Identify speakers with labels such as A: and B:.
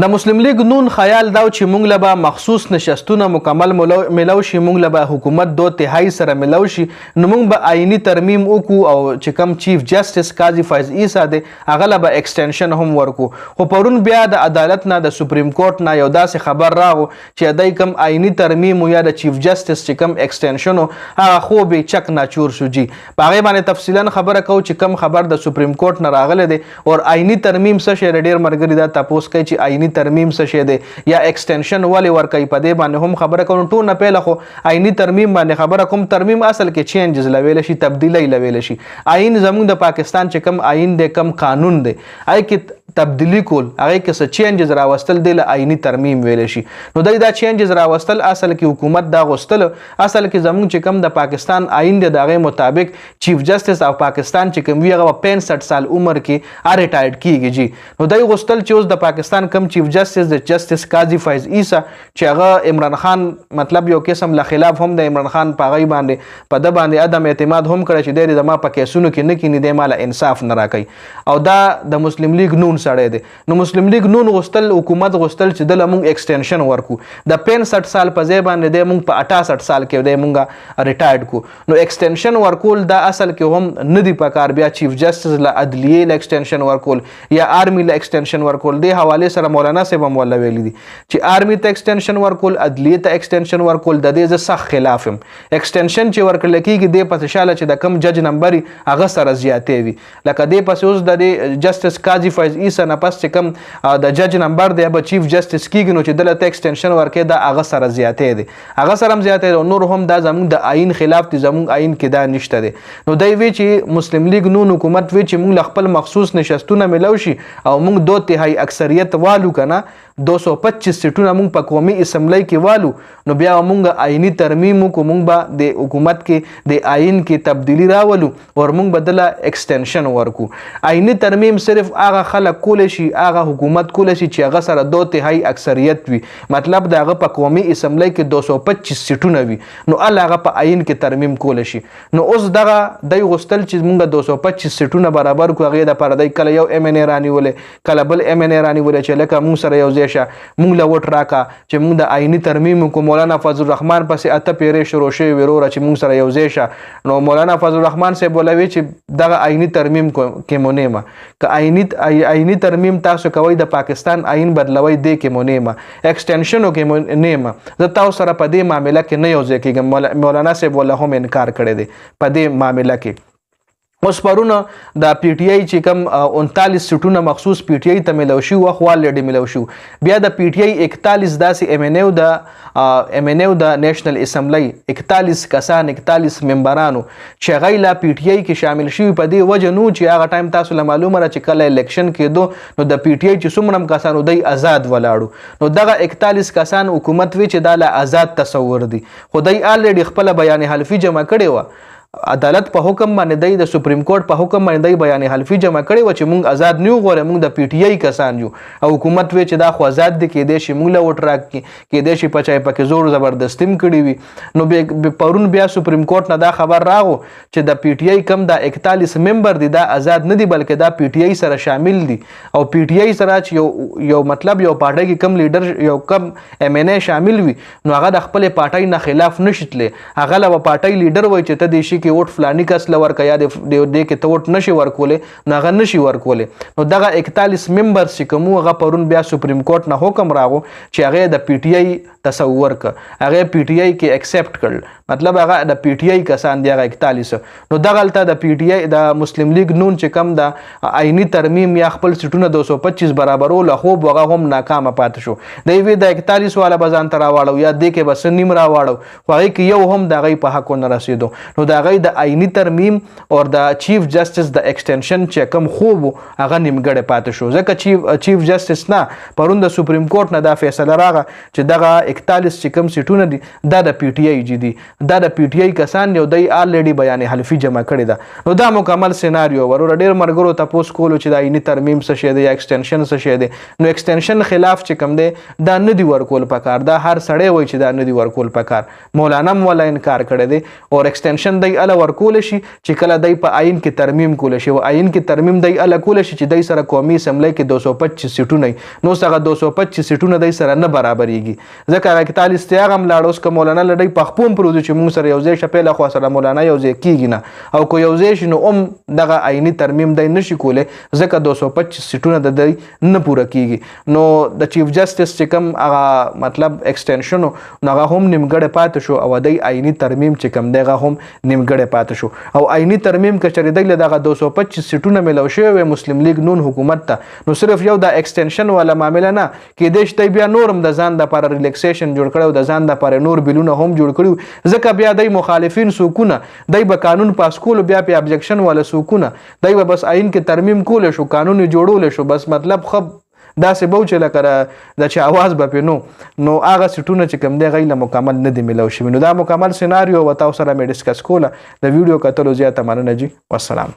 A: د مسلم لیگ نون خیال دا چې مونږ له به مخصوص نشستونه مکمل ملو شي، مونږ له به حکومت 2/3 سره ملو شي، نو مونږ به آئینی ترمیم وکړو او چې کم چیف جسټس قاضي فیض عیسی دی هغه له به ایکسټنشن هم ورکو. خو پرون بیا د عدالت نه د سپریم کورټ نه یو داسې خبر راغو چې دای کم آئینی ترمیم یا د چیف جسټس چې کم ایکسټنشن هغه خو به چک ناچور شو جی. په هغې باندې تفصیلا خبره کوو چې کم خبر د سپریم کورټ نه راغلی دی او آئینی ترمیم څه شی ډېر ملګري دا تپوس کوي چې آئینی ترمیم څه شی دی یا ایکسټنشن ولې ورکوي. په دې باندې هم خبره کوو. ټول نه پیله خو آئینی ترمیم باندې خبره کوم. ترمیم اصل کې چینجز لویل شي، تبدیلی لویل شي. آئین زموږ د پاکستان چې کم آئین دی، کم قانون دی، هغې کې تبدیلی کول، هغې کې څه چینجز راوستل دی له آئینی ترمیم ویلی شي. نو دی دا چینجز راوستل اصل کې حکومت دا غوښتل. اصل کې زموږ چې کم د پاکستان آئین دی د هغې مطابق چیف جسټس او پاکستان چې کوم وي هغه 65 سال عمر کې ریټایرډ کیږي جی. نو دی غوښتل چې اوس د پاکستان کم چیف جسټس د جسټس قاضي فیض عیسی چې هغه عمران خان مطلب یو قسم له خلاف هم د عمران خان په هغې باندې په ده باندې عدم اعتماد هم کړی چې دی زما په کیسونو کې نه کیني، دی ماله انصاف نه راکوي. او دا د مسلم لیگ نون سړی دی. نو مسلم لیگ نون غوښتل، حکومت غوښتل چې دله مونږ ایکسټنشن ورکو، د 65 سال په ځای باندې دی مونږ په 68 سال کې دی مونږ ریټایرډ کو. نو ایکسټنشن ورکول دا اصل کې هم نه دی پکار. بیا چیف جسټس له عدلیې له ایکسټنشن ورکول یا آرمی له ایکسټنشن ورکول، دې حوالې سره مولانا صاحب هم ولا ویلي دي چې آرمی ته ایکسټنشن ورکول، عدلیې ته ایکسټنشن ورکول، د دې زه سخت خلاف یم. ایکسټنشن چې ورکړل کېږي دې پسې شاله چې د کم جج نمبر هغه سره زیاتې وي. لکه دې پسې اوس د جسټس قاضي فیض عیسی نه پس چې کم د جج نمبر دی به چیف جسټس کېږي، نو چې دله ته ایکسټنشن ورکړي دا هغه سره زیاتې دی، هغه سره هم زیاتې دی. او نور هم دا زموږ د آئین خلاف دی، زموږ آئین کې دا نشته دی. نو دی وی چې مسلم لیگ نون حکومت وی چې موږ خپل مخصوص نشستونه ملو شي او موږ 2/3 اکثریت والو کنه 225 سیټونه موږ په قومي اسمبلی کې والو، نو بیا موږ آئینی ترمیم کو، موږ به د حکومت کې د آئین کې تبدیلی راولو او موږ بدله ایکسټنشن ورکو. آئینی ترمیم صرف هغه خلک کولی شي، هغه حکومت کولی شي چې هغه سره 2/3 اکثریت وي، مطلب د هغه په قومي اسمبلی کې 225 سیټونه وي، نو هغه په آئین کې ترمیم کولی شي. نو اوس دغه دی غوښتل چې موږ 225 سیټونه برابر کړو. هغې دپاره دی کله یو ایم ان اے رانیولې، کله بل ایم ان اے رانیولې چې لکه موږ سره یو ځای شه، موږ له وټ راکه چې موږ د آئینی ترمیم وکړو. مولانا فضل الرحمن پسې 8 پیرې شروع شوې وروره چې موږ سره یو ځای شه. نو مولانا فضل الرحمن صاحب ولوي چې دغه آئینی ترمیم کې مو نیمه که آئینی ترمیم تاسو کوئ د پاکستان آئین بدلوئ دی کې مو نیمه، ایکسټنشنو کې مو نیمه، زه تاسو سره په دې معامله کې نه یو ځای کېږم. مولانا صاحب ولا هم انکار کړی دی په دې معامله کې. اوس پرونه د پی ټی آی چې کوم 39 سیټونه مخصوص پی ټی آی ته ملو شي او خو الریډي ملو شي. بیا د پی ټی آی 41 داسې ایم ان اے د نېشنل اسمبلی 41 کسان 41 ممبرانو چې هغوی لا پی ټی آی کې شامل شوي په دې وجه نو چې هغه ټایم تاسو له معلومه ده چې کله الیکشن کېدو نو د پی ټی آی چې څومره هم کسانو دی آزاد ولاړو. نو دغه 41 کسان حکومت وی چې دا له آزاد تصور دي، خو دی الریډي خپله بیان حلفي جمع کړې وه. عدالت په حکم باندې دی، د سپریم کورټ په حکم باندې دی بیان حلفي جمع کړی و چې موږ آزاد نه یو، غواړو موږ د پی ټی آی کسان یو. او حکومت وی چې دا خو آزاد دی، کېدای شي موږ له وټ راکړي، کېدای شي په چا یې پکې زور زبردستي هم کړې وي. نو پرون بیا سپریم کورټ نه دا خبر راغو چې د پی ټی آی کم دا 41 ممبر دي دا آزاد نه دي، بلکې دا پی ټی آی سره شامل دي. او پی ټی آی سره چې یو مطلب یو پارټۍ کې کم لیډر یو کم ایم ان اے شامل وي، نو هغه د خپلې پارټۍ نه خلاف نشي تللی. هغه له پارټۍ لیډر وایي چې ته دې شي کې وټ فلاني کس لورکه یا د دې کې ته وټ نشي ورکولی، نو هغه نشي ورکولی. نو دغه 41 ممبرز چې کوم هغه پرون بیا سپریم کورټ نه حکم راغو چې هغه د پی ټی آی تصور ک، هغه پی ټی آی کې ایکسپټ کړل، مطلب هغه د پی ټی آی کسان دی هغه 41. نو دغلته د پی ټی آی د مسلم لیگ نون چې کم د آئینی ترمیم یا خپل سیټونه 225 برابرول خو هغه هم ناکامه پاتې شو. دی وی د 41 والا بزان تر راوړو یا د کې بس نیم راوړو، خو هغه کې یو هم دغه په حق نه رسیدو. نو دغه د آئینی ترمیم او د چیف جسټس د ایکسټنشن چې کوم خوب هغه نیمګړی پاتې شو، ځکه چیف جسټس نه پرون د سپریم کورټ نه دا فیصله راغه چې دغه 41 چې کوم سیټونه دي دا د پی ټی آی دي، دا د پی ټی آی کسان دی، دی الریډي بیان حلفي جمع کړی ده. نو دا مکمل سیناریو وروره ډېر مرګرو تپوس کولو چې د آئیني ترمیم څه شی دی یا ایکسټنشن څه شی دی. نو ایکسټنشن خلاف چې کوم دی دا نه دی ورکول پکار، دا هر سړی وایي چې دا نه دی ورکول پکار. مولانا هم ولا انکار کړی دی او ایکسټنشن دی اله ورکولی شي چې کله دی په آئین کې ترمیم کولی شي. او آئین کې ترمیم دی اله کولی شي چې دی سره قومي اسمبلی کې 225 سیټونه وي. نو هغه 225 سیټونه دی سره نه برابرېږي ځکه هغه کې تعالی استیاغ هم لاړ. اوس که مولانا له دی په خپو هم پرېږدو چې موږ سره یو ځای شه پیله خوا سره مولانا یو ځای کېږي نه. او که یو ځای شي نو هم دغه آئیني ترمیم دی نشي کولی ځکه 225 سیټونه د دی نه پوره کېږي. نو د چیف جسټس چې کوم هغه مطلب ایکسټنشن نو هغه هم نیمګړی پاتې شو او دی آئیني ترمیم چې کوم دی هغه هم نیمګړی پاتې شو. او آئیني ترمیم که چېرې دی له دغه 225 سیټونه میلاو شوی وی مسلم لیگ نون حکومت ته نو صرف یو د ایکسټنشن والا معامله نه کېدای شي دی بیا نور هم د ځان دپاره ریلیکسیشن جوړ کړی او د ځان دپاره نور بیلونه هم جوړ کړي ځکه بیا دی مخالفین څوکونه دی به قانون پاس کولو بیا په ابجکشن والا څوکونه دی به بس آئین کې ترمیم کولی شو قانون یې جوړولی شو بس مطلب خب داسې به و چې لکه د چې اواز به پې نو هغه سیټونه چې کوم دی هغوی له مکمل نه دي میلاو شوي. نو دا مکمل سیناریو و تاسو سره مې ډسکس کوله. د ویډیو کتلو زیاته مننه جي. والسلام.